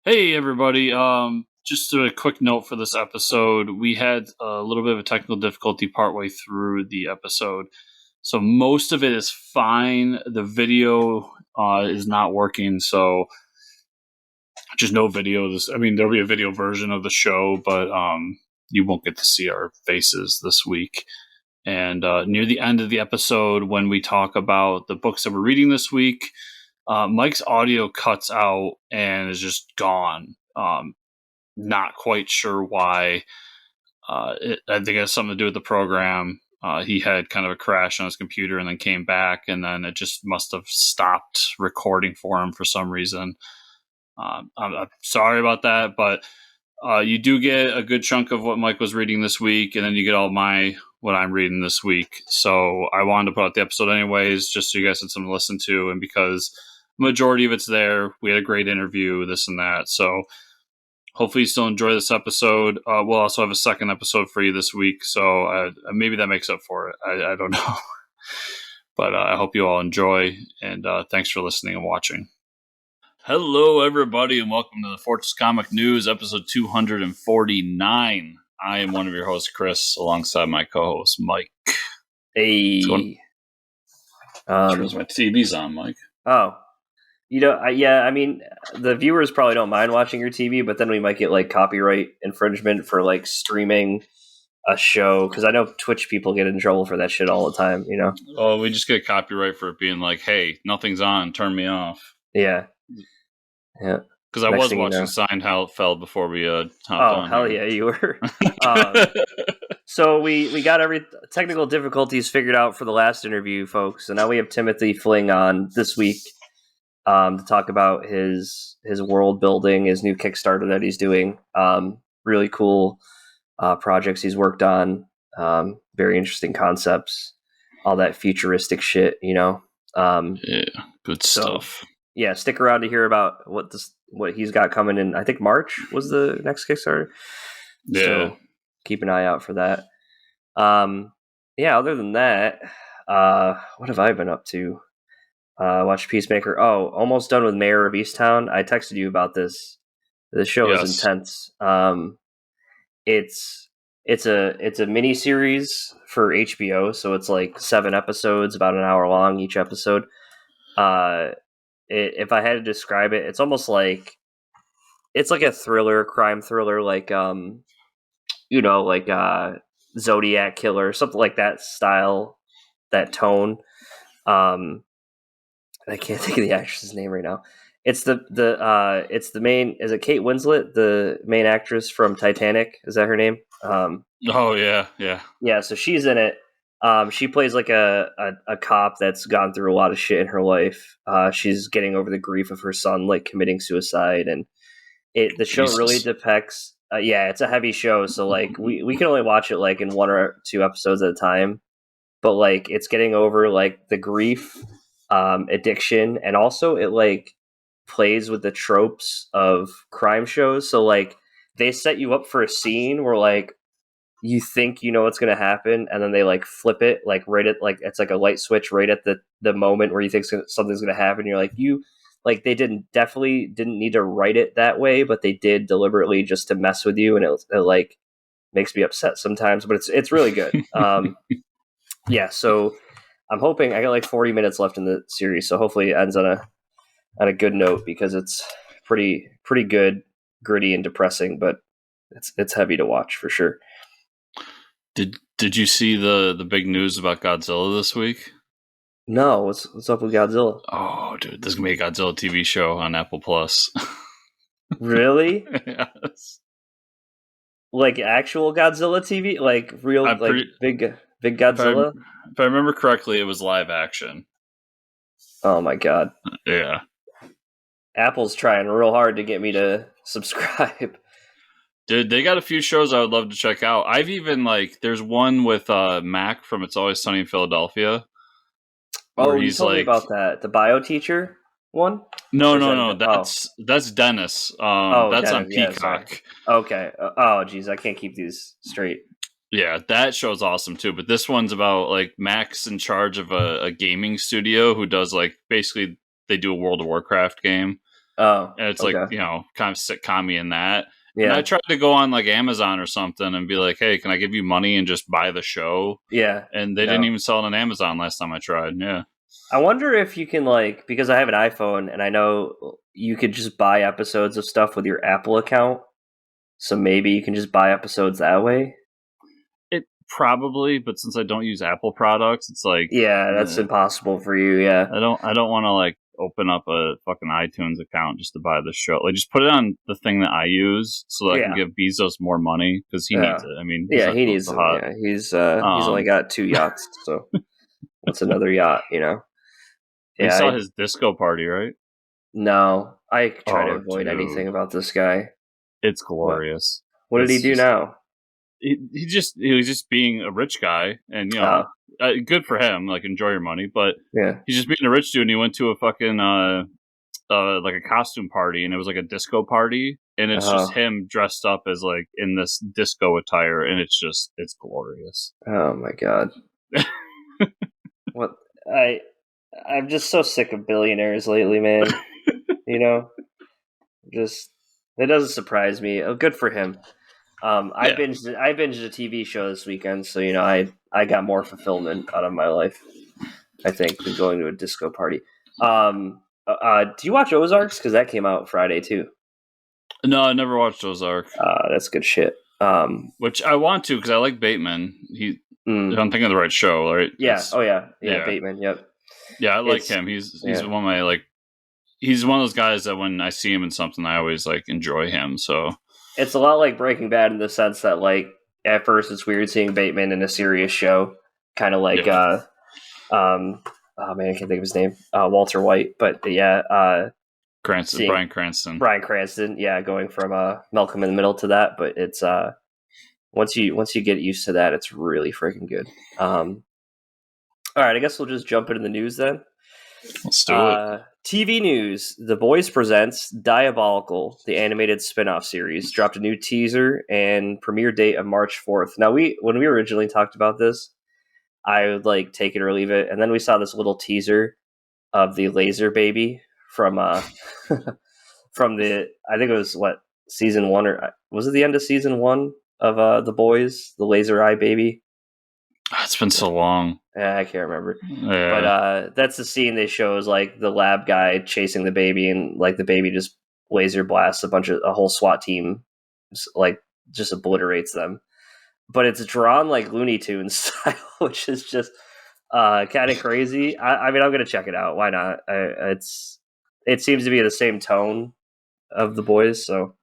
Hey everybody, just a quick note for this episode. We had a little bit of a technical difficulty partway through the episode. So most of it is fine. The video is not working, so just no video. There'll be a video version of the show, but you won't get to see our faces this week. And near the end of the episode, when we talk about the books that we're reading this week, Mike's audio cuts out and is just gone. Not quite sure why. I think it has something to do with the program. He had kind of a crash on his computer and then came back, and then it just must have stopped recording for him for some reason. I'm sorry about that, but you do get a good chunk of what Mike was reading this week, and then you get all what I'm reading this week. So I wanted to put out the episode anyways, just so you guys had something to listen to, and because majority of it's there, we had a great interview, this and that. So hopefully you still enjoy this episode. We'll also have a second episode for you this week, so maybe that makes up for it. I don't know. But I hope you all enjoy, and thanks for listening and watching. Hello, everybody, and welcome to the Fortress Comic News, episode 249. I am one of your hosts, Chris, alongside my co-host, Mike. Hey. Turns my TV's on, Mike. Oh. The viewers probably don't mind watching your TV, but then we might get, copyright infringement for, streaming a show, because I know Twitch people get in trouble for that shit all the time, you know? Oh, we just get copyright for it being like, hey, nothing's on, turn me off. Yeah. Because I was watching Seinfeld before we hopped on. Oh, hell here. Yeah, you were. So we got every technical difficulties figured out for the last interview, folks, and now we have Timothy Fling on this week to talk about his world building, his new Kickstarter that he's doing. Really cool projects he's worked on. Very interesting concepts. All that futuristic shit, you know. Yeah, good stuff. Yeah, stick around to hear about what he's got coming in. I think March was the next Kickstarter. Yeah. So keep an eye out for that. Other than that, what have I been up to? Watched Peacemaker. Oh, almost done with Mayor of Easttown. I texted you about this. The show is intense. It's a mini series for HBO, so it's like 7 episodes, about an hour long each episode. If I had to describe it, it's almost like it's like a crime thriller, Zodiac Killer, something like that style, that tone. I can't think of the actress's name right now. It's the main. Is it Kate Winslet, the main actress from Titanic? Is that her name? Oh yeah. Yeah, so she's in it. She plays like a cop that's gone through a lot of shit in her life. She's getting over the grief of her son committing suicide, and the show really depicts. It's a heavy show, so we can only watch it in 1 or 2 episodes at a time. But it's getting over the grief, addiction, and also it plays with the tropes of crime shows. So they set you up for a scene where you think you know what's going to happen, and then they flip it right at it's like a light switch right at the moment where you think something's going to happen. You're they definitely didn't need to write it that way, but they did deliberately just to mess with you, and it makes me upset sometimes, but it's really good. So I'm hoping I got 40 minutes left in the series, so hopefully it ends on a good note, because it's pretty good, gritty and depressing, but it's heavy to watch for sure. Did you see the big news about Godzilla this week? No, what's up with Godzilla? Oh, dude, there's gonna be a Godzilla TV show on Apple Plus. Really? Yes. Actual Godzilla TV, real, big Godzilla. If I remember correctly, it was live action. Oh my god! Yeah, Apple's trying real hard to get me to subscribe. Dude, they got a few shows I would love to check out. I've even there's one with Mac from It's Always Sunny in Philadelphia. Oh, you told me about that. The bio teacher one? No. That's Dennis. That's Dennis, on Peacock. Okay. Oh, geez, I can't keep these straight. Yeah, that show's awesome too. But this one's about Mac's in charge of a gaming studio who does basically they do a World of Warcraft game. Oh, and it's like, okay. you know, kind of sitcom-y in that. And Yeah, I tried to go on like Amazon or something and be like, hey, can I give you money and just buy the show? yeah. And they didn't No. even sell it on Amazon last time I tried. Yeah. I wonder if you can like because I have an iPhone and I know you could just buy episodes of stuff with your Apple account. So maybe you can just buy episodes that way. It probably, but since I don't use Apple products, it's like Yeah, that's impossible for you. Yeah, I don't want to like open up a fucking iTunes account just to buy the show. Like just put it on the thing that I use so that I can yeah, give Bezos more money because he needs yeah, it. I mean, he's yeah. a, He what's needs the them. hot. Yeah, he's only got 2 yachts. So what's another yacht? You know? You Yeah. saw his disco party, right? No, I try to Oh, avoid anything dude, about this guy. it's What? glorious. What did he It's do just now? he was just being a rich guy, and you Oh, know, good for him. Like enjoy your money, but yeah. he's just being a rich dude. And he went to a fucking like a costume party, and it was like a disco party, and it's just Oh, him dressed up as like in this disco attire, and it's glorious. oh my God. What? I I'm just so sick of billionaires lately, man. You know, just it doesn't surprise me. Oh, good for him. Yeah, I binged a TV show this weekend, so you know I got more fulfillment out of my life. I think than going to a disco party. Do you watch Ozarks? Because that came out Friday too. no, I never watched Ozark, That's good shit. which I want to because I like Bateman. Mm, I'm thinking of the right show, right? yeah. Oh yeah. Yeah. Yeah, Bateman. Yep. yeah, I like It's him. He's yeah. one of my like. He's one of those guys that when I see him in something, I always like enjoy him. So It's a lot like Breaking Bad in the sense that like at first it's weird seeing Bateman in a serious show, kind of like yeah, oh man, I can't think of his name, Walter White, but yeah, Cranston, seeing Bryan Cranston. Bryan Cranston, yeah, going from Malcolm in the Middle to that, but it's once you get used to that, it's really freaking good. All right, I guess we'll just jump into the news then. Let's do it. TV news: The Boys presents Diabolical, the animated spin-off series, dropped a new teaser and premiere date of March 4th. Now, when we originally talked about this, I would like take it or leave it, and then we saw this little teaser of the laser baby from from the I think it was what season 1 or was it the end of season 1 of The Boys, the laser eye baby. It's been so long. I can't remember. But Yeah, that's the scene they show is like the lab guy chasing the baby, and like the baby just laser blasts a whole SWAT team, like just obliterates them. But it's drawn like Looney Tunes style, which is just kind of crazy. I mean, I'm gonna check it out. Why not? It seems to be the same tone of The Boys, so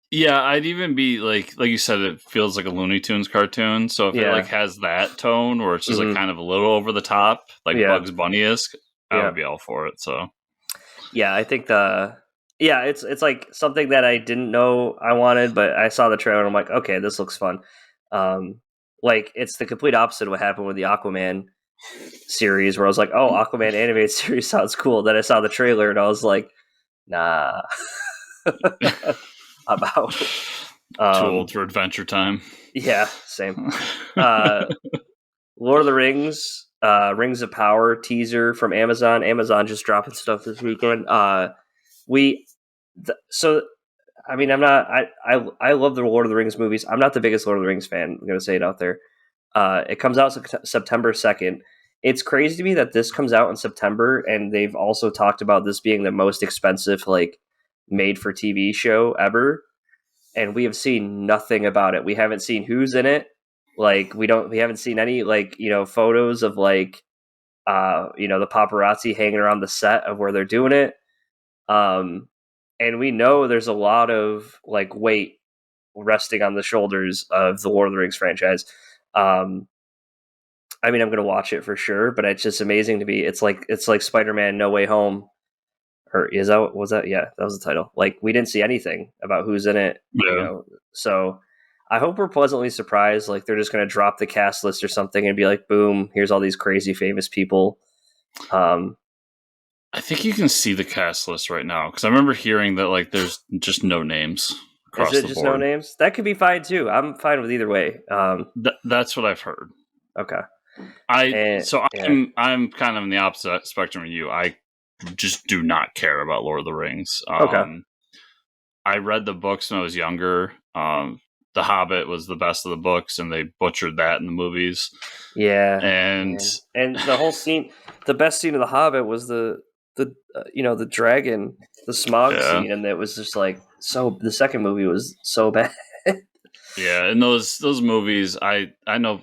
yeah. I'd even be like you said, it feels like a Looney Tunes cartoon. So if it like yeah, has that tone, where it's just like hmm kind of a little over the top, like yeah, Bugs Bunny esque, I yeah. would be all for it. So Yeah, I think it's like something that I didn't know I wanted, but I saw the trailer and I'm like, okay, this looks fun. Like it's the complete opposite of what happened with the Aquaman series, where I was like, oh, Aquaman animated series sounds cool. Then I saw the trailer and I was like, nah, I'm out. too old for Adventure Time. Yeah, same. Uh, Lord of the Rings, Rings of Power teaser from Amazon. Amazon just dropping stuff this weekend. We so I mean I'm not I love the Lord of the Rings movies. I'm not the biggest Lord of the Rings fan. I'm gonna say it out there. It comes out September 2nd. It's crazy to me that this comes out in September, and they've also talked about this being the most expensive like made for TV show ever, and we have seen nothing about it. We haven't seen who's in it. Like we haven't seen any like photos of like the paparazzi hanging around the set of where they're doing it. And we know there's a lot of like weight resting on the shoulders of the Lord of the Rings franchise. I mean, I'm gonna watch it for sure, but it's just amazing to be. It's like Spider-Man: No Way Home, or is that was that? Yeah, that was the title. Like we didn't see anything about who's in it, Yeah, So I hope we're pleasantly surprised. Like they're just gonna drop the cast list or something and be like, boom, here's all these crazy famous people. Um, I think you can see the cast list right now because I remember hearing that like there's just no names is across it the just no board. names? That could be fine too. I'm fine with either way. That's what I've heard. Okay. I And so yeah, I'm kind of in the opposite spectrum of you. I just do not care about Lord of the Rings. Okay. I read the books when I was younger. The Hobbit was the best of the books, and they butchered that in the movies. Yeah, And and the whole scene, the best scene of the Hobbit was the the dragon, the smog scene, and it was just like so. The second movie was so bad. Yeah, and those movies, I know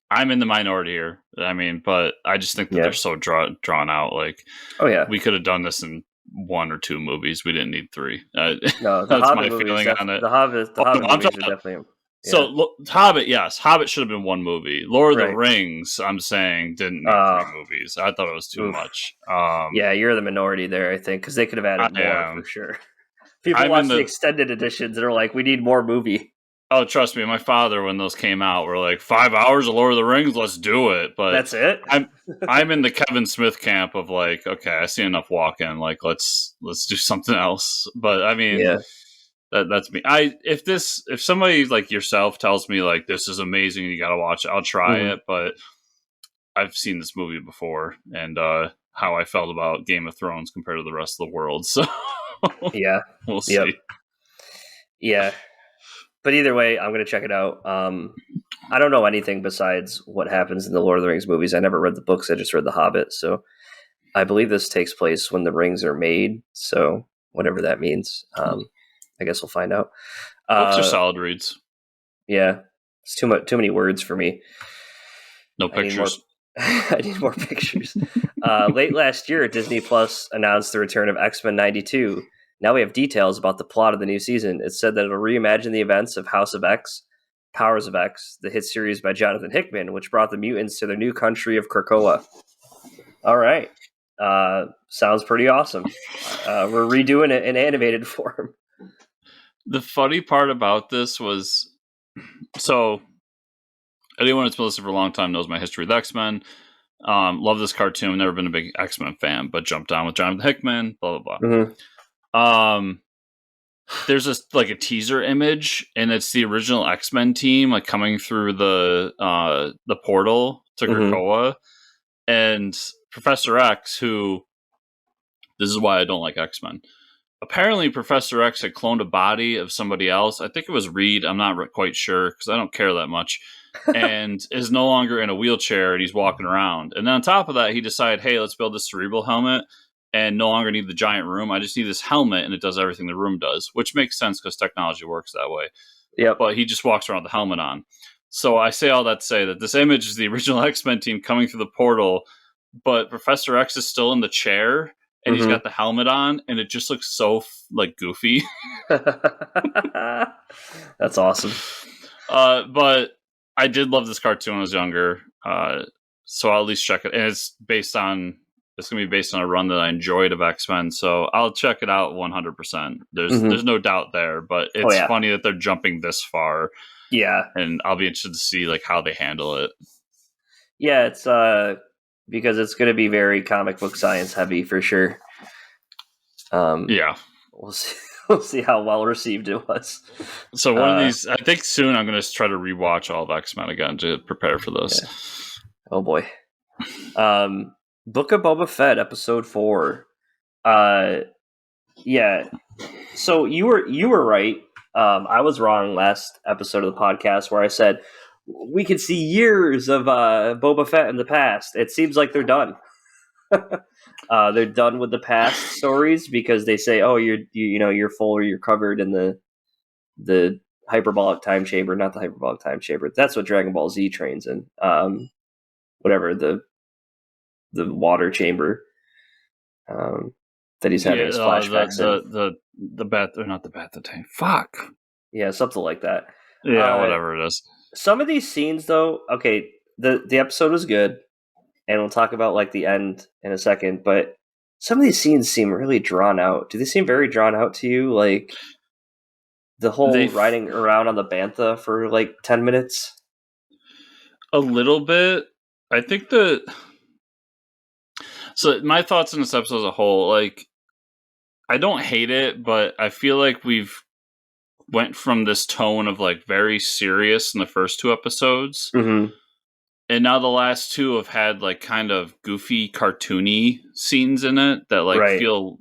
I'm in the minority here. I mean, but I just think that they're so drawn out. Like, oh yeah, we could have done this in 1 or 2 movies. We didn't need 3. no, the that's Hobbit my feeling on it. The Hobbit movies are definitely. Yeah. So Hobbit, yes, Hobbit should have been 1 movie. Lord of the Rings, I'm saying, didn't need 3 movies. I thought it was too much. Yeah, you're the minority there, I think, because they could have added more for sure. People watch the extended editions and are like, "We need more movie." Oh, trust me, my father, when those came out, were like, 5 hours of Lord of the Rings, let's do it. But that's it. I'm in the Kevin Smith camp of like, okay, I see enough walking, like let's do something else. But I mean, yeah. That's me. If somebody like yourself tells me like this is amazing and you gotta watch it, I'll try it. But I've seen this movie before, and how I felt about Game of Thrones compared to the rest of the world. So yeah, we'll see. Yeah, but either way, I'm gonna check it out. I don't know anything besides what happens in the Lord of the Rings movies. I never read the books. I just read The Hobbit. So I believe this takes place when the rings are made. So whatever that means. I guess we'll find out. Books are solid reads. Yeah, it's too many words for me. No pictures. I need more pictures. Late last year, Disney Plus announced the return of X-Men 92. Now we have details about the plot of the new season. It said that it'll reimagine the events of House of X, Powers of X, the hit series by Jonathan Hickman, which brought the mutants to their new country of Krakoa. All right. Sounds pretty awesome. We're redoing it in animated form. The funny part about this was, so anyone that's been listening for a long time knows my history with X-Men. Love this cartoon. Never been a big X-Men fan, but jumped on with Jonathan Hickman. Blah blah blah. Mm-hmm. There's a teaser image, and it's the original X-Men team like coming through the portal to Krakoa, and Professor X, who, this is why I don't like X-Men. Apparently, Professor X had cloned a body of somebody else. I think it was Reed. I'm not quite sure because I don't care that much. And is no longer in a wheelchair, and he's walking around. And then on top of that, he decided, hey, let's build this cerebral helmet and no longer need the giant room. I just need this helmet, and it does everything the room does, which makes sense because technology works that way. Yeah. But he just walks around with the helmet on. So I say all that to say that this image is the original X-Men team coming through the portal, but Professor X is still in the chair. And he's got the helmet on, and it just looks so like goofy. That's awesome. But I did love this cartoon when I was younger, so I'll at least check it. And it's going to be based on a run that I enjoyed of X-Men, so I'll check it out 100%. There's no doubt there, but it's funny that they're jumping this far. Yeah, and I'll be interested to see like how they handle it. Yeah, it's because it's going to be very comic book science heavy for sure. Yeah, we'll see. We'll see how well received it was. So one of these, I think soon I'm going to try to rewatch all of X-Men again to prepare for this. Yeah. Oh boy. Book of Boba Fett, episode 4. Yeah. So you were right. I was wrong last episode of the podcast where I said we could see years of Boba Fett in the past. It seems like they're done. They're done with the past stories because they say, "Oh, you're full or you're covered in the hyperbolic time chamber." Not the hyperbolic time chamber. That's what Dragon Ball Z trains in. Whatever the water chamber that he's having his flashbacks in. The bat, or not the bat, the tank. Fuck. Yeah, something like that. Yeah, whatever it is. Some of these scenes, though, okay, the episode was good. And we'll talk about like the end in a second, but some of these scenes seem really drawn out. Do they seem very drawn out to you? Like the whole riding around on the Bantha for like 10 minutes? A little bit. I think so my thoughts on this episode as a whole, like, I don't hate it, but I feel like we've went from this tone of like very serious in the first 2 episodes And now the last two have had like kind of goofy, cartoony scenes in it that like Right. feel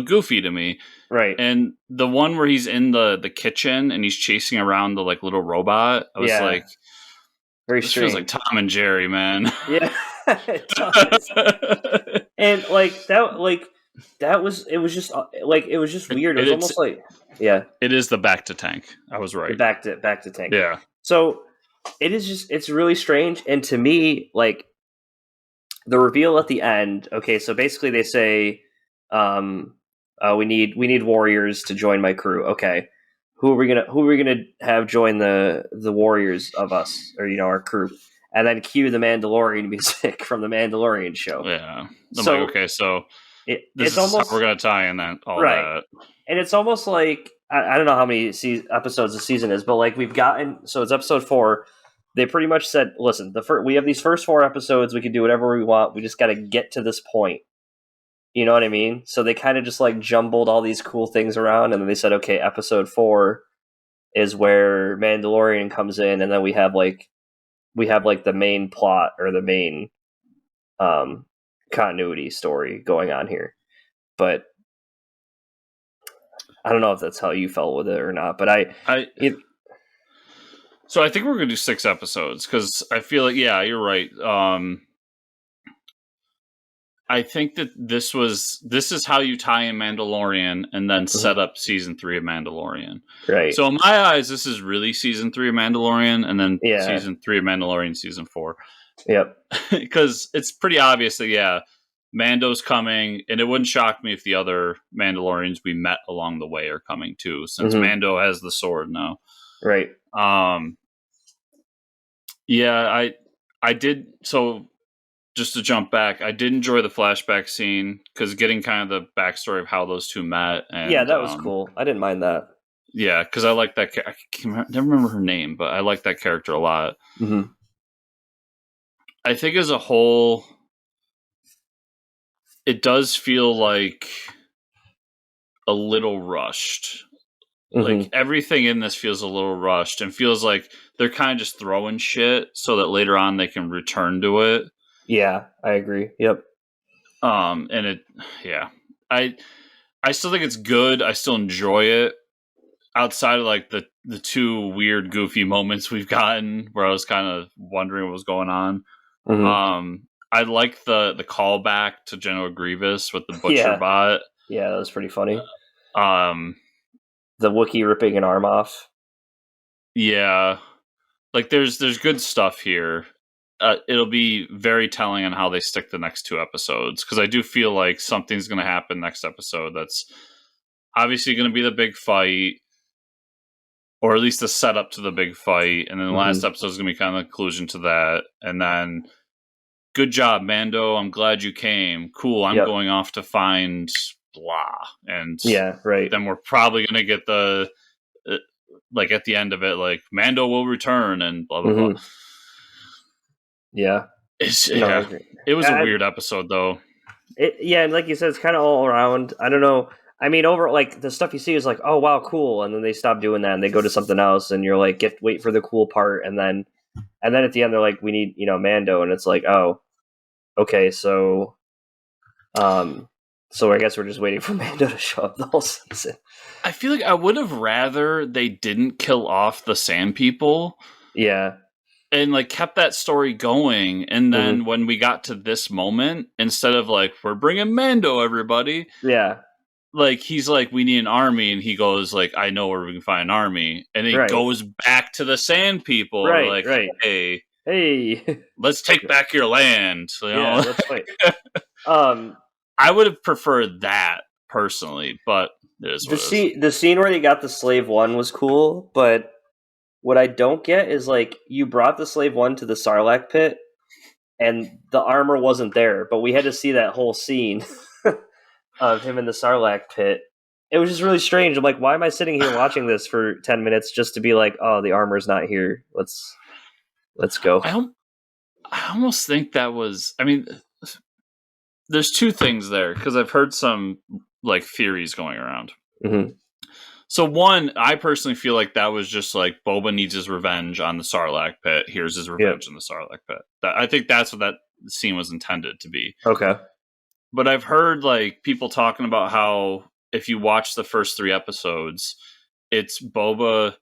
goofy to me. Right. And the one where he's in the kitchen and he's chasing around the like little robot, I was like, very this strange. feels like Tom and Jerry, man. Yeah, it does. And like that was it was just like it was just weird. It was almost like it is the back to tank. I was right. back to tank. Yeah. So it is just it's really strange, and to me, like the reveal at the end. Okay, so basically they say, we need warriors to join my crew. Okay, who are we gonna have join the warriors of us, or our crew? And then cue the Mandalorian music from the Mandalorian show. Yeah. I'm So like, okay, so this it's is almost how we're gonna tie in that all right. that. And it's almost like I don't know how many episodes the season is, but like we've gotten, so it's episode 4. They pretty much said, listen, we have these first 4 episodes. We can do whatever we want. We just got to get to this point. You know what I mean? So they kind of just like jumbled all these cool things around, and then they said, okay, episode 4 is where Mandalorian comes in, and then we have like the main plot or the main continuity story going on here. But I don't know if that's how you felt with it or not, but so I think we're gonna do 6 episodes because I feel like you're right. I think that this is how you tie in Mandalorian and then set up season 3 of Mandalorian. Right. So in my eyes, this is really season 3 of Mandalorian and then season 3 of Mandalorian season 4. Yep. Because it's pretty obvious that Mando's coming, and it wouldn't shock me if the other Mandalorians we met along the way are coming too, since Mando has the sword now. Right. Yeah, I did. So just to jump back, I did enjoy the flashback scene because getting kind of the backstory of how those two met. And, that was cool. I didn't mind that. Yeah, because I like that. I never remember her name, but I like that character a lot. Mm-hmm. I think as a whole, it does feel like a little rushed. Like everything in this feels a little rushed and feels like they're kind of just throwing shit so that later on they can return to it. Yeah, I agree. Yep. And I still think it's good. I still enjoy it. Outside of like the 2 weird, goofy moments we've gotten where I was kind of wondering what was going on. I like the callback to General Grievous with the Butcher bot. Yeah, that was pretty funny. The Wookiee ripping an arm off. Yeah, like there's good stuff here. It'll be very telling on how they stick the next 2 episodes because I do feel like something's going to happen next episode that's obviously going to be the big fight, or at least the setup to the big fight, and then the last episode is going to be kind of the conclusion to that, and then good job, Mando. I'm glad you came. Cool. I'm going off to find blah, and right. Then we're probably going to get the like at the end of it, like Mando will return and blah blah blah. Yeah, it was a weird episode though. And like you said, it's kind of all around. I don't know. I mean, over like the stuff you see is like, oh wow, cool, and then they stop doing that and they go to something else, and you're like, wait for the cool part, and then at the end they're like, we need Mando, and it's like, oh, okay, so I guess we're just waiting for Mando to show up the whole season. I feel like I would have rather they didn't kill off the Sand People. Yeah. And like kept that story going, and then when we got to this moment, instead of like we're bringing Mando, everybody, like he's like we need an army, and he goes like I know where we can find an army, and he goes back to the Sand People, like hey, let's take back your land. Let's fight. I would have preferred that personally, but the scene where they got the Slave One was cool, but what I don't get is like you brought the Slave One to the Sarlacc pit, and the armor wasn't there, but we had to see that whole scene of him in the Sarlacc pit. It was just really strange. I'm like, why am I sitting here watching this for 10 minutes just to be like, oh, the armor's not here. Let's go. I almost think that was. I mean, there's 2 things there because I've heard some like theories going around. So one, I personally feel like that was just like Boba needs his revenge on the Sarlacc pit. Here's his revenge in the Sarlacc pit. I think that's what that scene was intended to be. Okay. But I've heard like people talking about how if you watch the first 3 episodes, it's Boba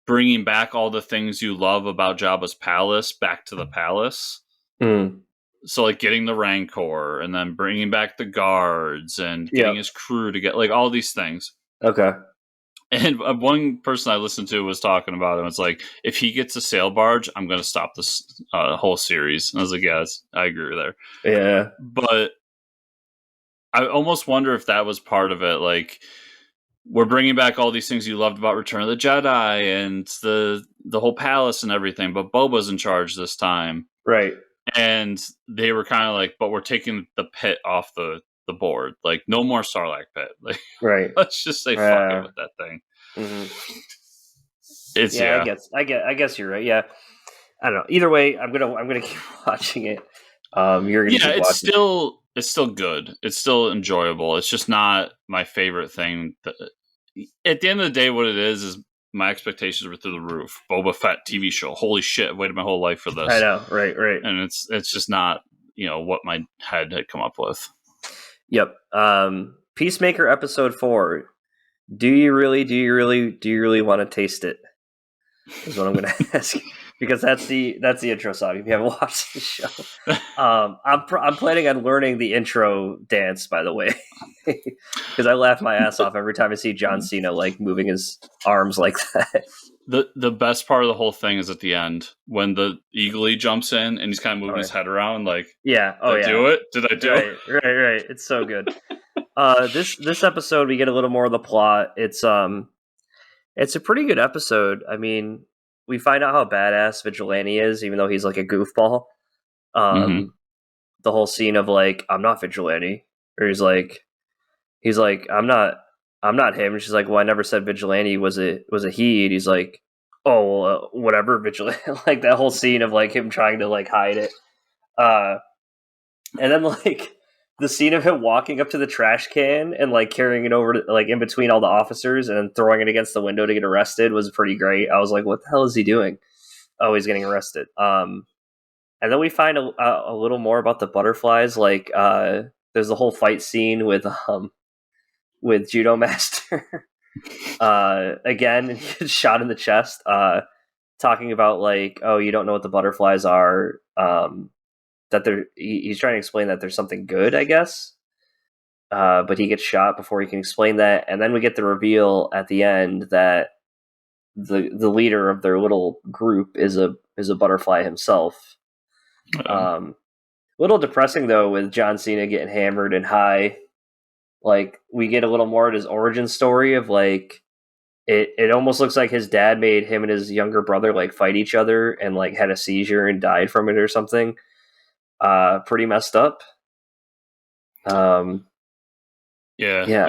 bringing back all the things you love about Jabba's palace back to the palace. Mm. So like getting the Rancor and then bringing back the guards and getting his crew to get like all these things. Okay. And one person I listened to was talking about it. It's like, if he gets a sail barge, I'm going to stop this whole series. And I was like, yes, I agree there. Yeah. But I almost wonder if that was part of it. Like, we're bringing back all these things you loved about Return of the Jedi and the whole palace and everything, but Boba's in charge this time. Right. And they were kind of like, but we're taking the pit off the board. Like, no more Sarlacc pit. Like, right. Let's just say fuck it with that thing. Mm-hmm. It's I guess you're right. Yeah. I don't know. Either way, I'm gonna keep watching it. You're gonna keep watching. It's still good. It's still enjoyable. It's just not my favorite thing. At the end of the day, what it is my expectations were through the roof. Boba Fett TV show. Holy shit! I've waited my whole life for this. I know, right. And it's just not what my head had come up with. Yep. Peacemaker episode 4. Do you really want to taste it? Is what I'm going to ask, because that's the intro song. If you haven't watched the show, I'm planning on learning the intro dance. By the way, because I laugh my ass off every time I see John Cena like moving his arms like that. The best part of the whole thing is at the end when the Eagle jumps in and he's kind of moving his head around like, yeah, did I do it? Did I do it? Right. It's so good. This episode we get a little more of the plot. It's a pretty good episode. I mean, we find out how badass Vigilante is, even though he's like a goofball. The whole scene of like, I'm not Vigilante, or he's like, I'm not him. And she's like, well, I never said Vigilante was a he. And he's like, oh, well, whatever, Vigilante. Like that whole scene of like him trying to like hide it. And then like the scene of him walking up to the trash can and like carrying it over to, like in between all the officers and then throwing it against the window to get arrested was pretty great. I was like, what the hell is he doing? Oh, he's getting arrested. And then we find a little more about the butterflies. Like there's a whole fight scene with Judo Master. Again, he gets shot in the chest. Talking about like, oh, you don't know what the butterflies are. That he's trying to explain that there's something good, I guess. But he gets shot before he can explain that, and then we get the reveal at the end that the leader of their little group is a butterfly himself. Little depressing though, with John Cena getting hammered and high. Like we get a little more of his origin story of like it almost looks like his dad made him and his younger brother like fight each other and like had a seizure and died from it or something. Pretty messed up. Yeah.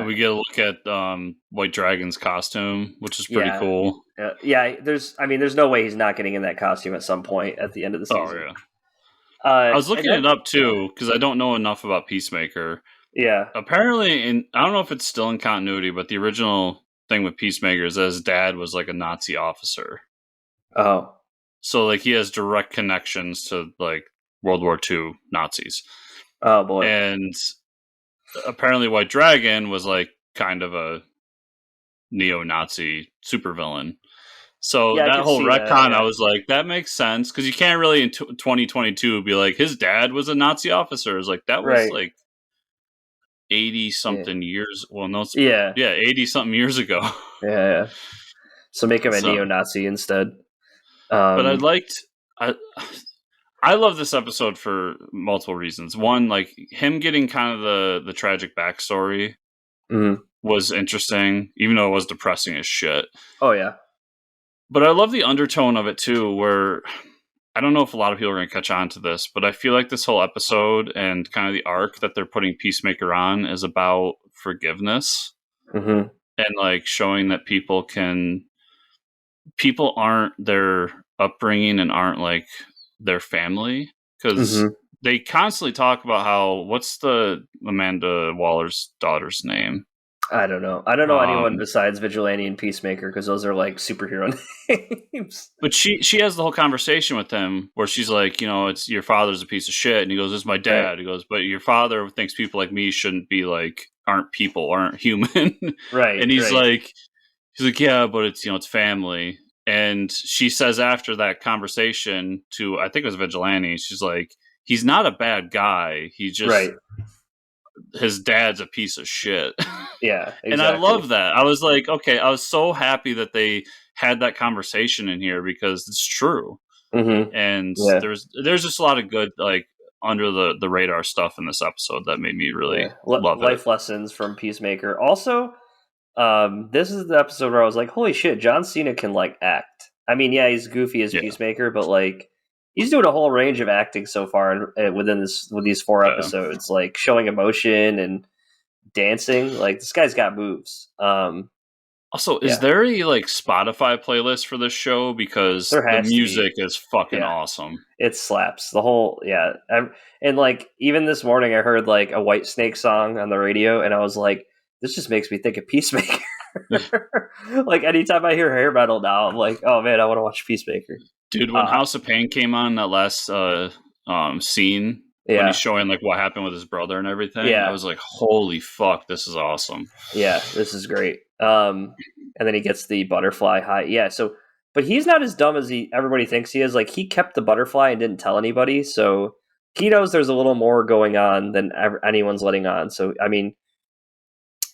We get a look at White Dragon's costume, which is pretty cool. There's no way he's not getting in that costume at some point at the end of the season. Oh yeah. I was looking it up too because I don't know enough about Peacemaker. Yeah. Apparently, I don't know if it's still in continuity, but the original thing with Peacemaker is that his dad was like a Nazi officer. Oh. So like he has direct connections to like World War II Nazis. Oh boy. And apparently White Dragon was like kind of a neo-Nazi supervillain. So that whole retcon, I was like, that makes sense. Because you can't really in 2022 be like, his dad was a Nazi officer. It's like, that was like 80-something years. Well, no. 80-something years ago. Yeah. So make him a neo-Nazi instead. But I love this episode for multiple reasons. One, like him getting kind of the tragic backstory was interesting, even though it was depressing as shit. Oh yeah. But I love the undertone of it too, where I don't know if a lot of people are going to catch on to this, but I feel like this whole episode and kind of the arc that they're putting Peacemaker on is about forgiveness and like showing that people aren't their upbringing and aren't like their family, because they constantly talk about how, what's the Amanda Waller's daughter's name? I don't know. I don't know anyone besides Vigilante and Peacemaker because those are like superhero names. But she has the whole conversation with him where she's like, it's your father's a piece of shit, and he goes, "It's my dad." Right. He goes, "But your father thinks people like me shouldn't be like aren't people, aren't human." Right. And he's like, "Yeah, but it's family." And she says after that conversation to, I think it was Vigilante, she's like, "He's not a bad guy. He just his dad's a piece of shit." Yeah, exactly. And I love that. I was like, okay, I was so happy that they had that conversation in here because it's true. Mm-hmm. And there's just a lot of good like under the radar stuff in this episode that made me really love life lessons from Peacemaker. Also, this is the episode where I was like, holy shit, John Cena can like act. I mean, yeah, he's goofy as Peacemaker, but like he's doing a whole range of acting so far with these 4 episodes, like showing emotion and dancing. Like this guy's got moves. Also, is there a like Spotify playlist for this show? Because the music is fucking awesome. It slaps. The whole and like even this morning I heard like a Whitesnake song on the radio and I was like, this just makes me think of Peacemaker. Like anytime I hear hair metal now, I'm like, oh man, I want to watch Peacemaker. Dude, when House of Pain came on, that last scene when he's showing like what happened with his brother and everything, I was like, holy fuck, this is awesome. Yeah, this is great. And then he gets the butterfly high. Yeah, so but he's not as dumb as everybody thinks he is. Like he kept the butterfly and didn't tell anybody, so he knows there's a little more going on than anyone's letting on. So I mean,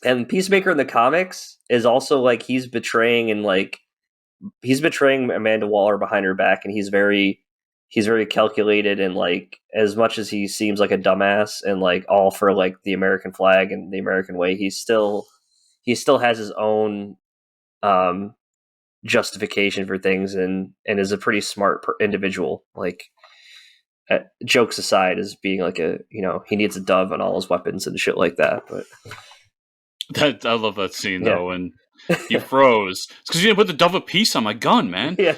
and Peacemaker in the comics is also like he's betraying Amanda Waller behind her back, and he's very calculated, and like as much as he seems like a dumbass and like all for like the American flag and the American way, he still has his own justification for things and is a pretty smart individual. Like jokes aside, as being like he needs a dove on all his weapons and shit like that. But I love that scene though, and he froze. It's because you didn't put the dove of peace on my gun, man. Yeah,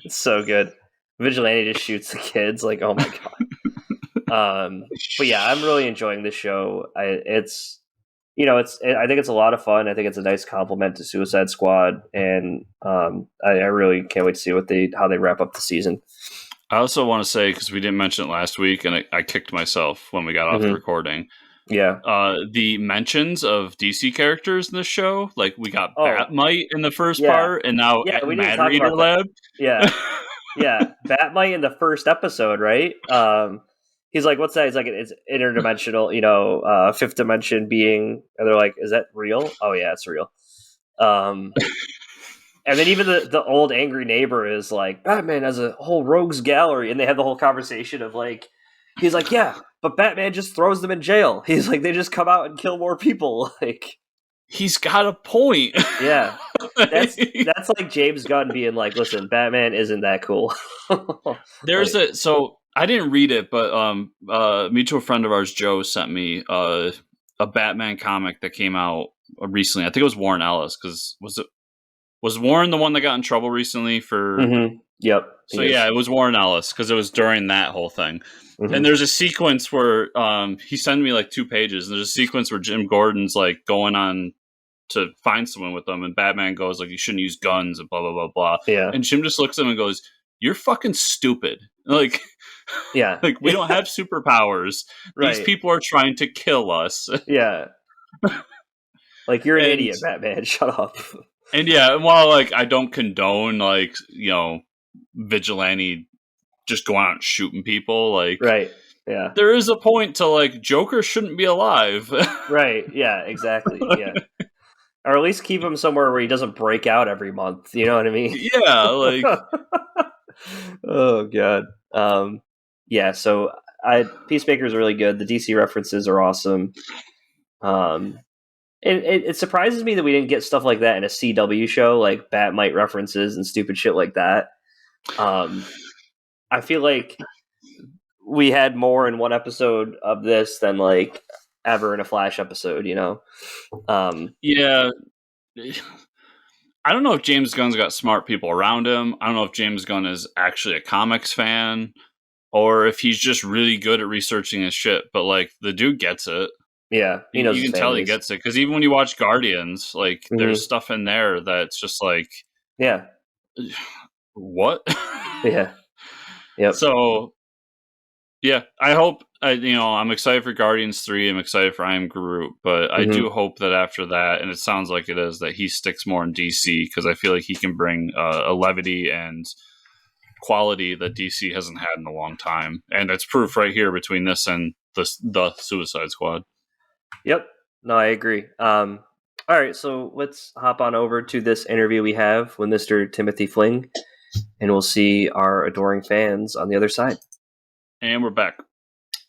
it's so good. Vigilante just shoots the kids. Like, oh my god. But yeah, I'm really enjoying this show. I think it's a lot of fun. I think it's a nice compliment to Suicide Squad, and I really can't wait to see how they wrap up the season. I also want to say, because we didn't mention it last week, and I kicked myself when we got off the recording. Yeah. The mentions of DC characters in the show, like we got Batmite in the first part, and now Mad Reader Lab. Yeah. Yeah. Batmite in the first episode, right? He's like, what's that? He's like, it's interdimensional, fifth dimension being. And they're like, is that real? Oh, yeah, it's real. And then even the old angry neighbor is like, Batman has a whole rogues gallery. And they have the whole conversation of like, he's like, yeah, but Batman just throws them in jail. He's like, they just come out and kill more people. Like, he's got a point. Yeah. That's like James Gunn being like, listen, Batman isn't that cool. So I didn't read it, but a mutual friend of ours, Joe, sent me a Batman comic that came out recently. I think it was Warren Ellis, because was Warren the one that got in trouble recently for? Mm-hmm. Yep. So yeah, it was Warren Ellis because it was during that whole thing. Mm-hmm. And there's a sequence where he sent me like 2 pages, and there's a sequence where Jim Gordon's like going on to find someone with them, and Batman goes like, you shouldn't use guns and blah blah blah blah. Yeah. And Jim just looks at him and goes, you're fucking stupid. Like, yeah, like we don't have superpowers. Right. These people are trying to kill us. Yeah. Like, you're an idiot, Batman. Shut up. And yeah, and while like I don't condone like, vigilante just going out and shooting people, like, right. Yeah. There is a point to like Joker shouldn't be alive. Right. Yeah, exactly. Yeah. Or at least keep him somewhere where he doesn't break out every month. You know what I mean? Yeah, like oh god. Yeah, so Peacemaker is really good. The DC references are awesome. It surprises me that we didn't get stuff like that in a CW show, like Batmite references and stupid shit like that. I feel like we had more in one episode of this than like ever in a Flash episode, Yeah. I don't know if James Gunn's got smart people around him. I don't know if James Gunn is actually a comics fan or if he's just really good at researching his shit, but like the dude gets it. Yeah, he knows You his can tell he families. gets it because even when you watch Guardians, like there's stuff in there that's just like, Yeah, what? yeah, yep. So yeah, I hope I'm excited for Guardians 3. I'm excited for I Am Groot, but I do hope that after that, and it sounds like it is, that he sticks more in DC because I feel like he can bring a levity and quality that DC hasn't had in a long time, and it's proof right here between this and the Suicide Squad. Yep. No, I agree. All right, so let's hop on over to this interview we have with Mr. Timothy Fling, and we'll see our adoring fans on the other side. And we're back.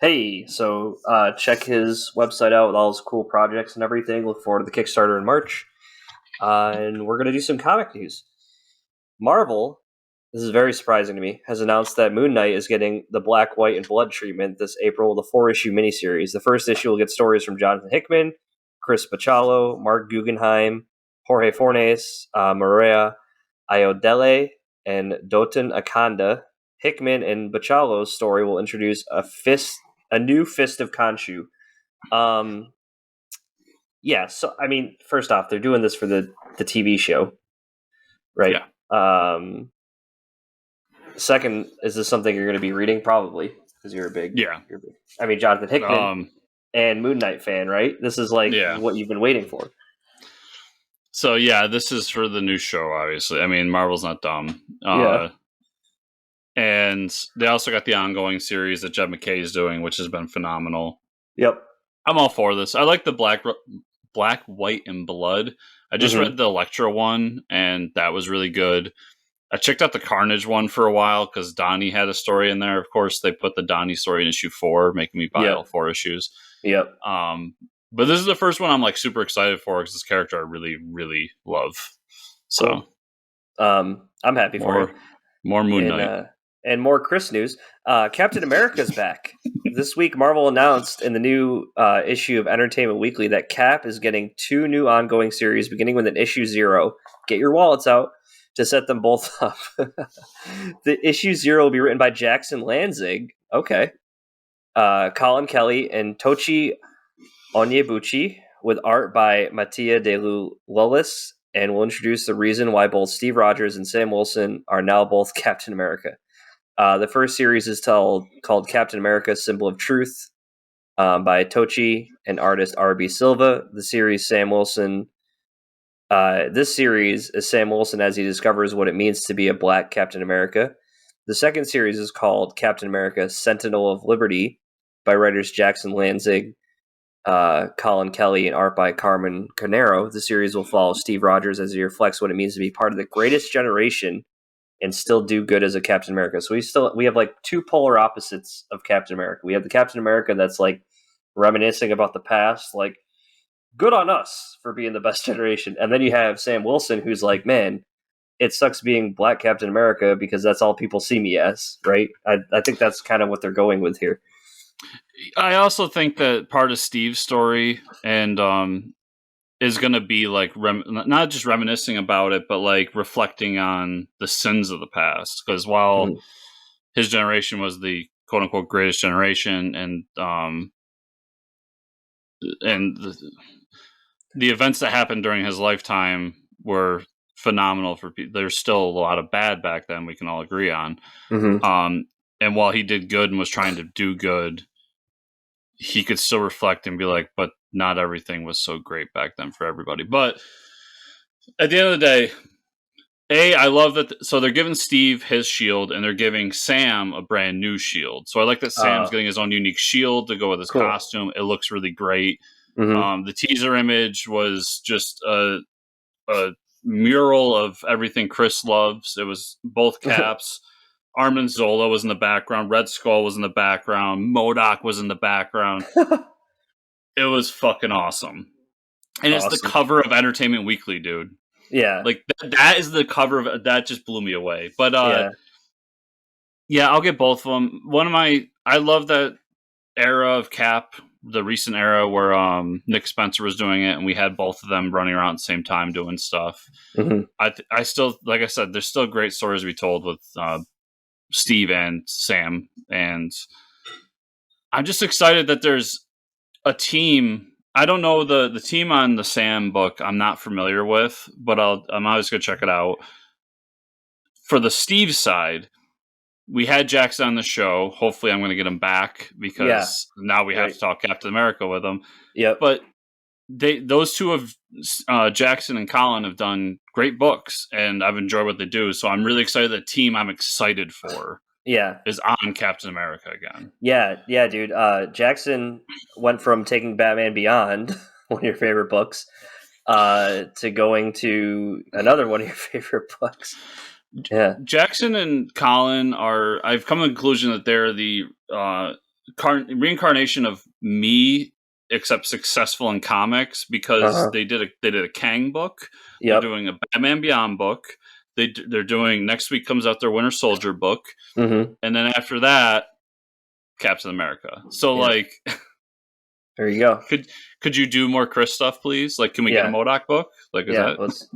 Hey, so check his website out with all his cool projects and everything. Look forward to the Kickstarter in March. And we're going to do some comic news. Marvel, this is very surprising to me, has announced that Moon Knight is getting the Black, White, and Blood treatment this April with a 4-issue miniseries. The first issue will get stories from Jonathan Hickman, Chris Bachalo, Mark Guggenheim, Jorge Fornes, Maria Iodele, and Dotun Akanda. Hickman and Bachalo's story will introduce a new Fist of Khonshu. Yeah, so I mean, first off, they're doing this for the TV show, right? Yeah. Second, is this something you're going to be reading? Probably, because you're a big. Yeah. I mean, Jonathan Hickman and Moon Knight fan, right? This is like what you've been waiting for. So yeah, this is for the new show, obviously. I mean, Marvel's not dumb. Yeah. And they also got the ongoing series that Jed McKay is doing, which has been phenomenal. Yep. I'm all for this. I like the Black, White, and Blood. I just read the Elektra one, and that was really good. I checked out the Carnage one for a while because Donnie had a story in there. Of course, they put the Donnie story in issue 4, making me buy all 4 issues. Yep. But this is the first one I'm like super excited for because this character I really, really love. So, cool. I'm happy for it. More Moon Knight. And more Chris news. Captain America's back. This week, Marvel announced in the new issue of Entertainment Weekly that Cap is getting 2 new ongoing series, beginning with an issue 0. Get your wallets out to set them both up. The issue 0 will be written by Jackson Lanzig. Okay. Colin Kelly and Tochi Onyebuchi, with art by Mattia de Lullis, and will introduce the reason why both Steve Rogers and Sam Wilson are now both Captain America. The first series is called Captain America: Symbol of Truth, by Tochi and artist R.B. Silva. This series is Sam Wilson as he discovers what it means to be a black Captain America. The second series is called Captain America: Sentinel of Liberty, by writers Jackson Lanzig, Colin Kelly, and art by Carmen Carnero. The series will follow Steve Rogers as he reflects what it means to be part of the greatest generation and still do good as a Captain America. So we have like 2 polar opposites of Captain America. We have the Captain America that's like reminiscing about the past, like good on us for being the best generation. And then you have Sam Wilson, who's like, man, it sucks being black Captain America because that's all people see me as, right? I think that's kind of what they're going with here. I also think that part of Steve's story and is going to be like not just reminiscing about it, but like reflecting on the sins of the past. Because while his generation was the quote unquote greatest generation, and the events that happened during his lifetime were phenomenal for people. There's still a lot of bad back then. We can all agree on. And while he did good and was trying to do good, he could still reflect and be like, but not everything was so great back then for everybody. But at the end of the day, I love that. So they're giving Steve his shield and they're giving Sam a brand new shield. So I like that Sam's getting his own unique shield to go with his costume. It looks really great. The teaser image was just a mural of everything Chris loves. It was both Caps. Armin Zola was in the background. Red Skull was in the background. MODOK was in the background. It was fucking awesome. And it's the cover of Entertainment Weekly, dude. Yeah. Like, that is the cover of that just blew me away. But, yeah, I'll get both of them. I love that era of Cap, the recent era where Nick Spencer was doing it, and we had both of them running around at the same time doing stuff. I still, like I said, there's still great stories to be told with Steve and Sam, and I'm just excited that there's a team I don't know the team on the Sam book. I'm not familiar with, but I'm always gonna check it out. For the Steve side, we had Jackson on the show. Hopefully, I'm going to get him back because now we have to talk Captain America with him. Yep. But those two of Jackson and Colin have done great books, and I've enjoyed what they do. So I'm really excited. The team I'm excited for, is on Captain America again. Yeah, dude. Jackson went from taking Batman Beyond, one of your favorite books, to going to another one of your favorite books. Yeah. Jackson and Colin I've come to the conclusion that they're the reincarnation of me, except successful in comics, because they did a Kang book. They're doing a Batman Beyond book. They're doing, next week comes out their Winter Soldier book. And then after that, Captain America. So like, there you go. Could you do more Chris stuff, please? Like, can we get a MODOK book? Like, let's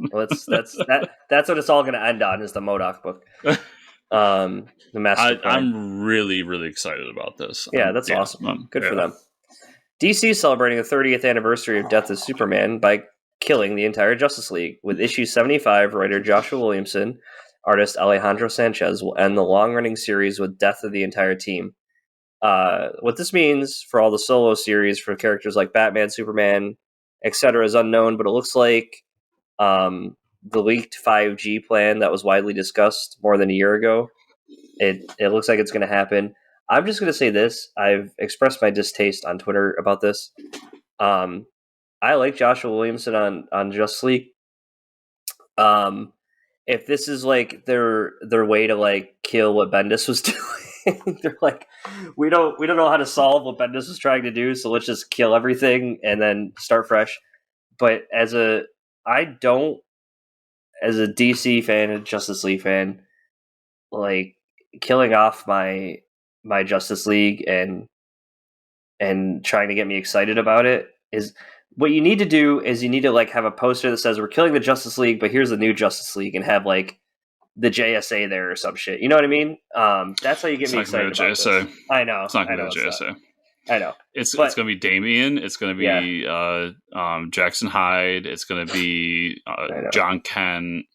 that's what it's all going to end on, is the MODOK book. The master plan. I'm really, really excited about this. Yeah, that's awesome. Good for them. DC is celebrating the 30th anniversary of Death of Superman by killing the entire Justice League. With issue 75, writer Joshua Williamson, artist Alejandro Sanchez will end the long-running series with death of the entire team. What this means for all the solo series for characters like Batman, Superman, etc. is unknown, but it looks like the leaked 5G plan that was widely discussed more than a year ago, it looks like it's going to happen. I'm just going to say this. I've expressed my distaste on Twitter about this. I like Joshua Williamson on Justice League. If this is like their way to like kill what Bendis was doing, they're like, we don't know how to solve what Bendis was trying to do, so let's just kill everything and then start fresh. But as a DC fan and Justice League fan, like, killing off my Justice League and trying to get me excited about it is what you need to do. Is you need to like have a poster that says we're killing the Justice League, but here's the new Justice League, and have like the JSA there or some shit. You know what I mean? That's how you get me excited about JSA. This. I know. It's not going to be JSA. I know. It's going to be Damian. It's going to be Jackson Hyde. It's going to be John Kent.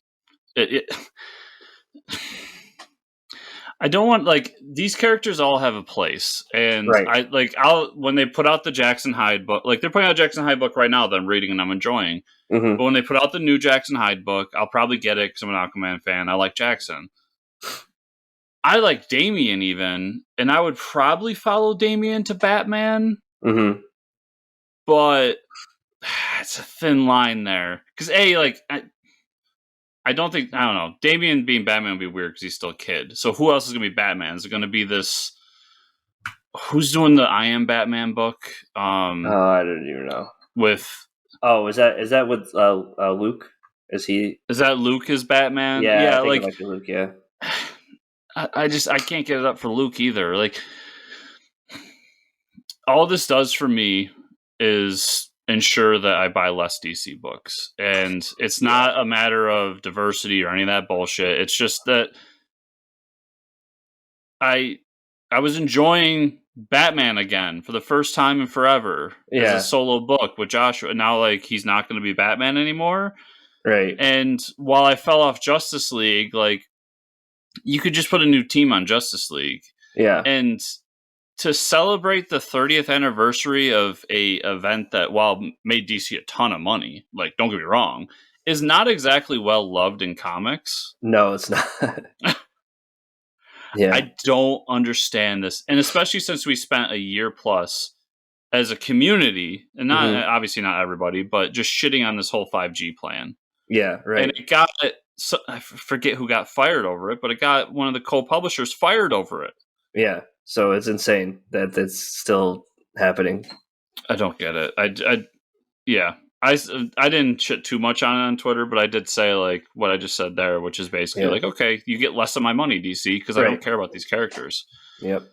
I don't want, like, these characters all have a place, and when they put out the Jackson Hyde book, like, they're putting out a Jackson Hyde book right now that I'm reading and I'm enjoying. But when they put out the new Jackson Hyde book, I'll probably get it because I'm an Aquaman fan. I like Jackson. I like Damian even, and I would probably follow Damian to Batman. But it's a thin line there. Because, I don't know. Damian being Batman would be weird because he's still a kid. So who else is going to be Batman? Is it going to be this... Who's doing the I Am Batman book? I don't even know. With... Oh, is that with Luke? Is that Luke as Batman? Yeah, I think it might be Luke, yeah. I can't get it up for Luke either. Like, all this does for me is ensure that I buy less DC books. And it's not a matter of diversity or any of that bullshit. It's just that I was enjoying Batman again for the first time in forever as a solo book with Joshua. Now, like, he's not going to be Batman anymore. Right. And while I fell off Justice League, like, you could just put a new team on Justice League. Yeah. And to celebrate the 30th anniversary of a event that, while made DC a ton of money, like, don't get me wrong, is not exactly well loved in comics. No, it's not. Yeah. I don't understand this. And especially since we spent a year plus as a community, and not obviously not everybody, but just shitting on this whole 5G plan. Yeah, right. And it got, I forget who got fired over it, but it got one of the co-publishers fired over it. Yeah. So it's insane that that's still happening. I don't get it. I didn't shit too much on Twitter, but I did say, like, what I just said there, which is basically like, okay, you get less of my money, DC, because I don't care about these characters. Yep.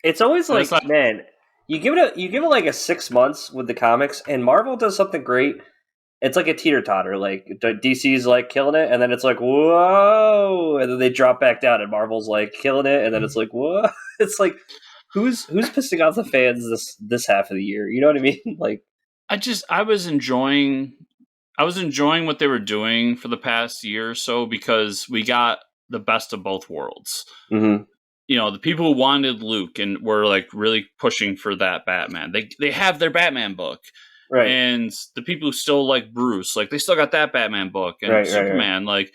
It's always like, man, you give it like a 6 months with the comics, and Marvel does something great. It's like a teeter-totter. Like, DC's like killing it, and then it's like, whoa, and then they drop back down, and Marvel's like killing it, and then it's like, whoa. It's like, who's pissing off the fans this half of the year? You know what I mean? Like, I was enjoying what they were doing for the past year or so because we got the best of both worlds. Mm-hmm. You know, the people who wanted Luke and were like really pushing for that Batman. They have their Batman book. Right. And the people who still like Bruce, like they still got that Batman book and Right, Superman, like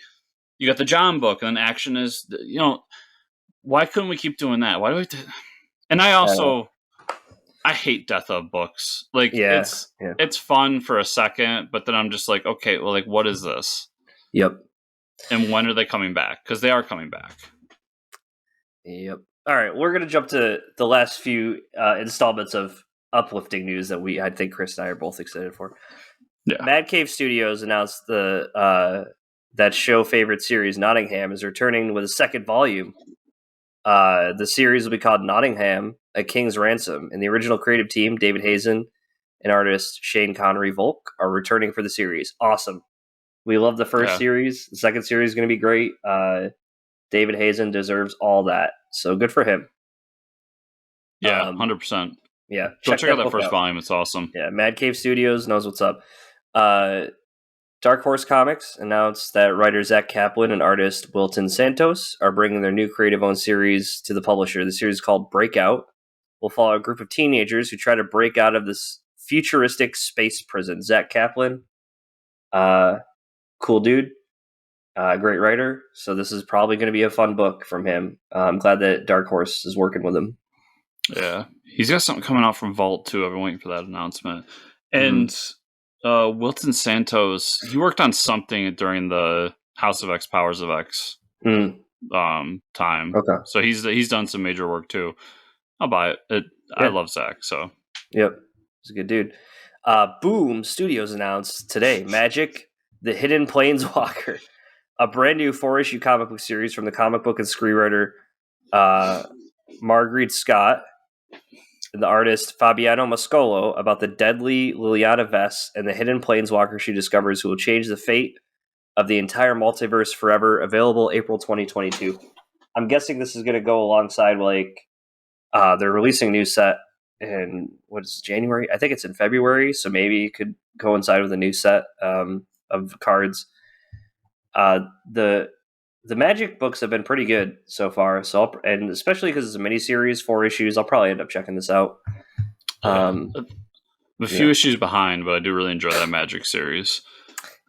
you got the John book and then action is, you know, why couldn't we keep doing that? Why do we And I hate death of books. Like Yeah. it's fun for a second, but then I'm just like, okay, well, like what is this? Yep. And when are they coming back? Because they are coming back. Yep. All right, we're gonna jump to the last few installments of uplifting news that I think Chris and I are both excited for. Yeah. Mad Cave Studios announced that show favorite series Nottingham is returning with a second volume. The series will be called Nottingham: A King's Ransom, and the original creative team, David Hazen and artist Shane Connery-Volk, are returning for the series. Awesome. We love the first series. The second series is going to be great. David Hazen deserves all that. So good for him. Yeah, 100%. Yeah. Go check out that first volume. It's awesome. Yeah, Mad Cave Studios knows what's up. Dark Horse Comics announced that writer Zach Kaplan and artist Wilton Santos are bringing their new creative-owned series to the publisher. The series is called Breakout. Will follow a group of teenagers who try to break out of this futuristic space prison. Zach Kaplan, cool dude, great writer. So this is probably going to be a fun book from him. I'm glad that Dark Horse is working with him. Yeah, he's got something coming out from Vault too. I've been waiting for that announcement. And Wilton Santos, he worked on something during the House of X, Powers of X time. Okay, so he's done some major work too. I'll buy it. I love Zach. So yep, he's a good dude. Boom Studios announced today Magic: The Hidden Planeswalker, a brand new 4-issue comic book series from the comic book and screenwriter Marguerite Scott and the artist Fabiano Mascolo about the deadly Liliana Vess and the hidden planeswalker she discovers who will change the fate of the entire multiverse forever. Available April 2022. I'm guessing this is going to go alongside, like, they're releasing a new set in, January? I think it's in February, so maybe it could coincide with a new set of cards. The Magic books have been pretty good so far, and especially because it's a miniseries, 4 issues, I'll probably end up checking this out. A few issues behind, but I do really enjoy that Magic series.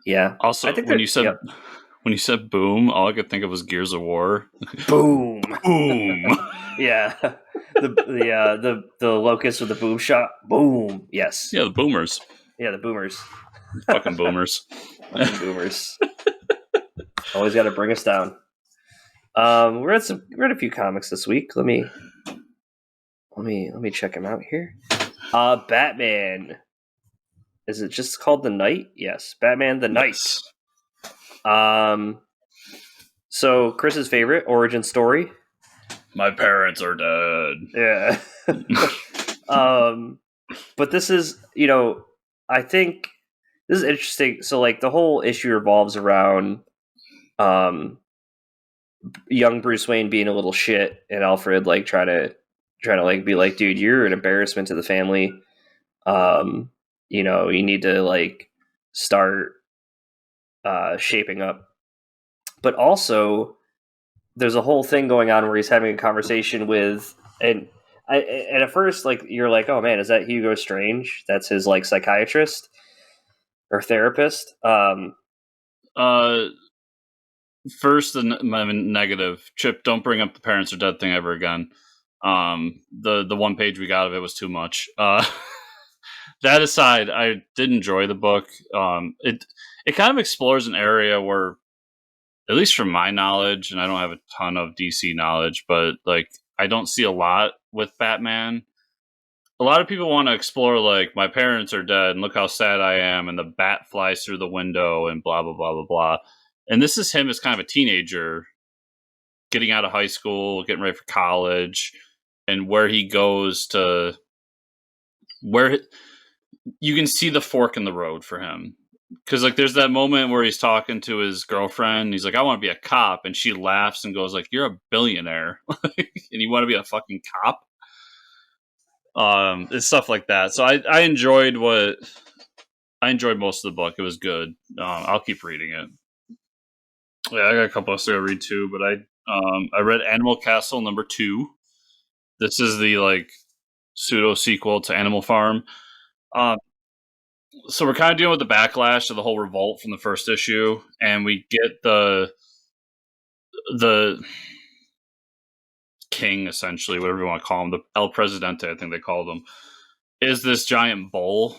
Yeah. Also, I think when you said boom, all I could think of was Gears of War. Boom, boom. Yeah, the locust with the boom shot. Boom. Yes. Yeah, the boomers. Yeah, the boomers. Fucking boomers. Fucking boomers. Always got to bring us down. We read a few comics this week. Let me check them out here. Batman. Is it just called The Knight? Yes, Batman the Knight. Yes. So Chris's favorite origin story. My parents are dead. Yeah. But this is, I think this is interesting. So, like, the whole issue revolves around young Bruce Wayne being a little shit and Alfred like trying to like be like, dude, you're an embarrassment to the family. You need to like start shaping up. But also there's a whole thing going on where he's having a conversation with and at first, like, you're like, oh man, is that Hugo Strange? That's his like psychiatrist or therapist. First, the negative. Chip, don't bring up the parents are dead thing ever again. The one page we got of it was too much. That aside, I did enjoy the book. It kind of explores an area where, at least from my knowledge, and I don't have a ton of DC knowledge, but like I don't see a lot with Batman. A lot of people want to explore like my parents are dead and look how sad I am, and the bat flies through the window and blah blah blah blah blah. And this is him as kind of a teenager getting out of high school, getting ready for college, and where he goes to where you can see the fork in the road for him. Because like there's that moment where he's talking to his girlfriend. He's like, I want to be a cop. And she laughs and goes like, you're a billionaire. And you want to be a fucking cop? It's stuff like that. So I enjoyed what I enjoyed most of the book. It was good. I'll keep reading it. Yeah, I got a couple else to go read too, but I read Animal Castle #2. This is the like pseudo sequel to Animal Farm. Um, so we're kind of dealing with the backlash of the whole revolt from the first issue, and we get the king, essentially, whatever you want to call him, the El Presidente, I think they called him, is this giant bull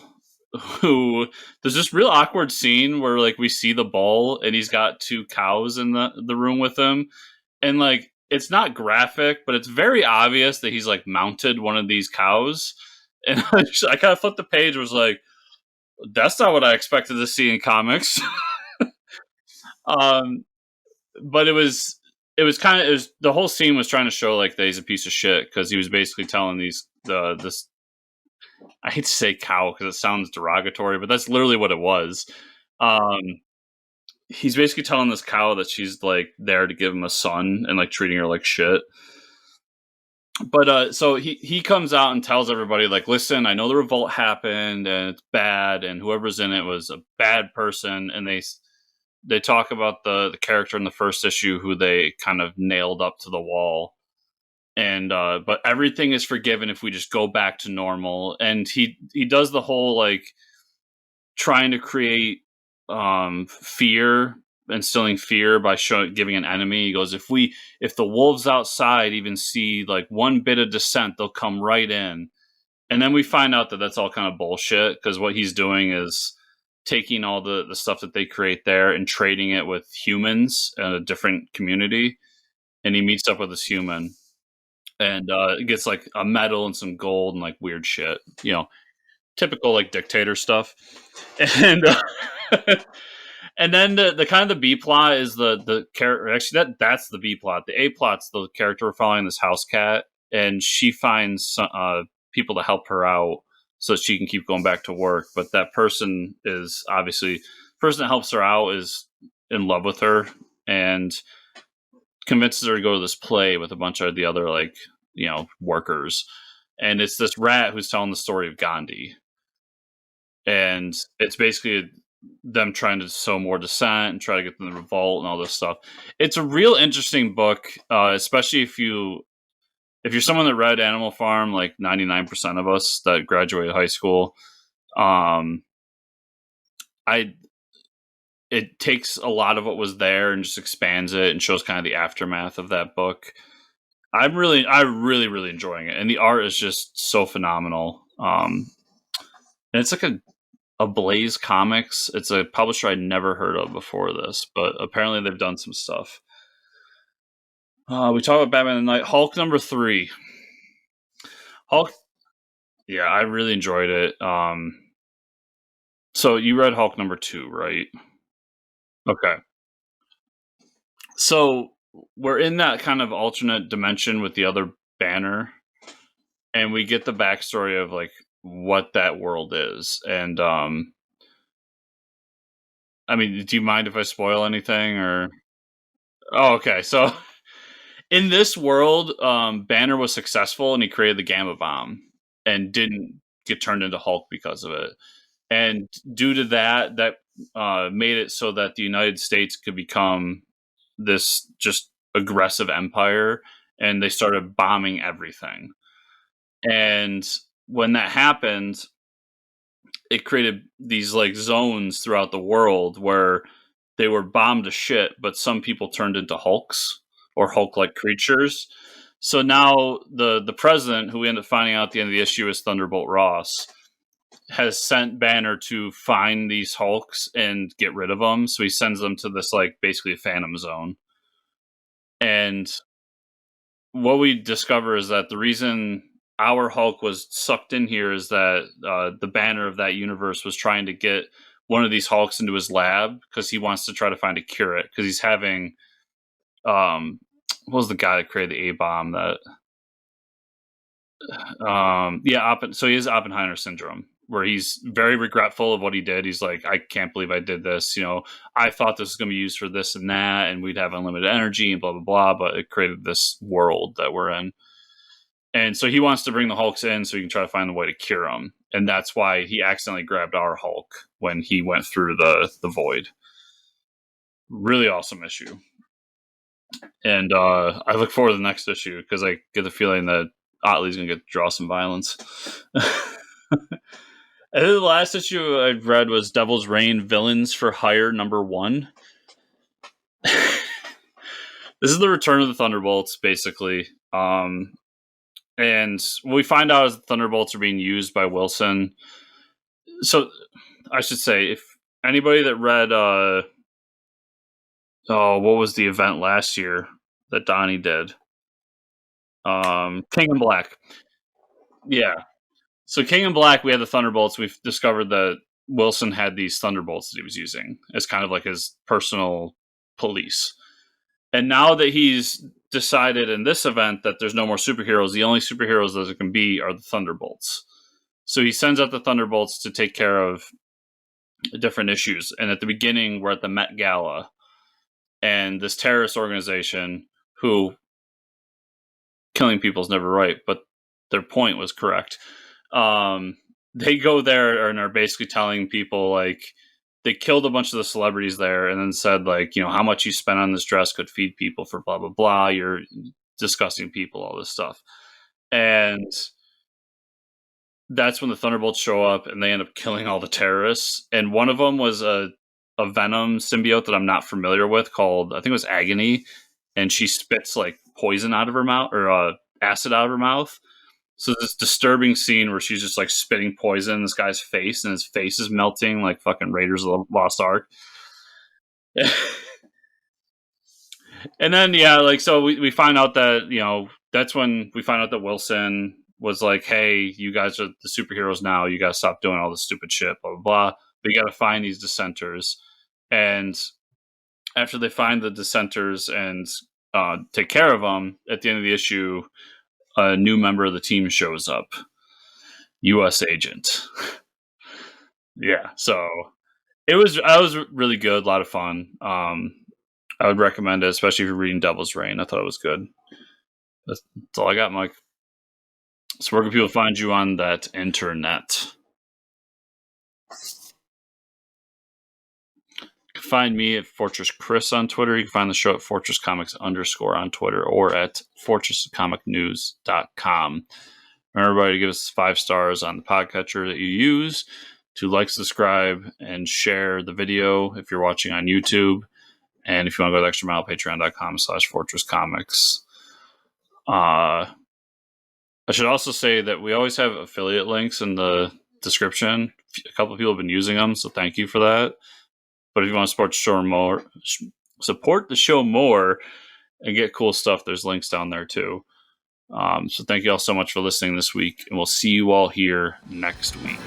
who there's this real awkward scene where like we see the bull and he's got two cows in the room with him, and like it's not graphic, but it's very obvious that he's like mounted one of these cows. And I kind of flipped the page and was like, that's not what I expected to see in comics. um but it was kind of, it was, the whole scene was trying to show like that he's a piece of shit because he was basically telling this, I hate to say cow because it sounds derogatory, but that's literally what it was. Um, he's basically telling this cow that she's like there to give him a son and like treating her like shit. But so he comes out and tells everybody like, listen, I know the revolt happened and it's bad, and whoever's in it was a bad person, and they talk about the character in the first issue who they kind of nailed up to the wall. And but everything is forgiven if we just go back to normal. And he does the whole like trying to create fear, instilling fear by giving an enemy. He goes, if the wolves outside even see like one bit of dissent, they'll come right in. And then we find out that that's all kind of bullshit, because what he's doing is taking all the stuff that they create there and trading it with humans in a different community. And he meets up with this human and gets like a medal and some gold and like weird shit, typical like dictator stuff. And and then the kind of the B plot is the character. Actually, that's the B plot. The A plot's the character following this house cat, and she finds people to help her out so that she can keep going back to work. But that person is obviously, the person that helps her out is in love with her and convinces her to go to this play with a bunch of the other like workers. And it's this rat who's telling the story of Gandhi, and it's basically them trying to sow more dissent and try to get them to revolt and all this stuff. It's a real interesting book, especially if you're someone that read Animal Farm, like 99% of us that graduated high school. It takes a lot of what was there and just expands it and shows kind of the aftermath of that book. I'm really enjoying it, and the art is just so phenomenal. And it's like a Blaze Comics. It's a publisher I'd never heard of before this, but apparently they've done some stuff. We talked about Batman and Night. Hulk #3. Hulk. Yeah, I really enjoyed it. So you read Hulk #2, right? Okay. So we're in that kind of alternate dimension with the other Banner, and we get the backstory of like what that world is. And I mean, do you mind if I spoil anything or? Oh, okay. So in this world, Banner was successful and he created the Gamma Bomb and didn't get turned into Hulk because of it. And due to that made it so that the United States could become this just aggressive empire, and they started bombing everything. And when that happened, it created these like zones throughout the world where they were bombed to shit, but some people turned into Hulks or Hulk-like creatures. So now the president, who we end up finding out at the end of the issue is Thunderbolt Ross, has sent Banner to find these Hulks and get rid of them. So he sends them to this like basically a Phantom Zone. And what we discover is that the reason our Hulk was sucked in here is that the Banner of that universe was trying to get one of these Hulks into his lab because he wants to try to find a cure it, because he's having what was the guy that created the A-bomb that so he has Oppenheimer syndrome, where he's very regretful of what he did. He's like, I can't believe I did this. I thought this was going to be used for this and that, and we'd have unlimited energy and blah, blah, blah, but it created this world that we're in. And so he wants to bring the Hulks in so he can try to find a way to cure them. And that's why he accidentally grabbed our Hulk when he went through the void. Really awesome issue. And I look forward to the next issue because I get the feeling that Otley's going to draw some violence. And then the last issue I read was Devil's Reign Villains for Hire #1. This is the return of the Thunderbolts, basically. And what we find out is the Thunderbolts are being used by Wilson. So I should say, if anybody that read, what was the event last year that Donnie did? King in Black. Yeah. So King in Black, we had the Thunderbolts. We've discovered that Wilson had these Thunderbolts that he was using as kind of like his personal police. And now that he's decided in this event that there's no more superheroes, the only superheroes that there can be are the Thunderbolts. So he sends out the Thunderbolts to take care of different issues. And at the beginning, we're at the Met Gala. And this terrorist organization, who killing people is never right, but their point was correct. They go there and are basically telling people, like, they killed a bunch of the celebrities there and then said, like, you know, how much you spent on this dress could feed people for blah, blah, blah. You're disgusting people, all this stuff. And that's when the Thunderbolts show up and they end up killing all the terrorists. And one of them was a Venom symbiote that I'm not familiar with called, I think it was Agony. And she spits like poison out of her mouth, or acid out of her mouth. So this disturbing scene where she's just like spitting poison in this guy's face and his face is melting like fucking Raiders of the Lost Ark. And then, yeah, like, so we find out that, you know, that's when we find out that Wilson was like, hey, you guys are the superheroes now. You got to stop doing all this stupid shit, blah, blah, blah. But you got to find these dissenters. And after they find the dissenters and take care of them, at the end of the issue, a new member of the team shows up. U.S. agent. Yeah, so I was really good, a lot of fun. I would recommend it, especially if you're reading Devil's Reign. I thought it was good. That's all I got, Mike. So where can people find you on that internet? You can find me at Fortress Chris on Twitter. You can find the show at Fortress Comics _ on Twitter, or at fortresscomicnews.com. Remember, everybody, to give us 5 stars on the podcatcher that you use, to like, subscribe, and share the video if you're watching on YouTube. And if you want to go the extra mile, patreon.com/fortresscomics. I should also say that we always have affiliate links in the description. A couple of people have been using them, so thank you for that. But if you want to support the show more and get cool stuff, there's links down there too. So thank you all so much for listening this week, and we'll see you all here next week.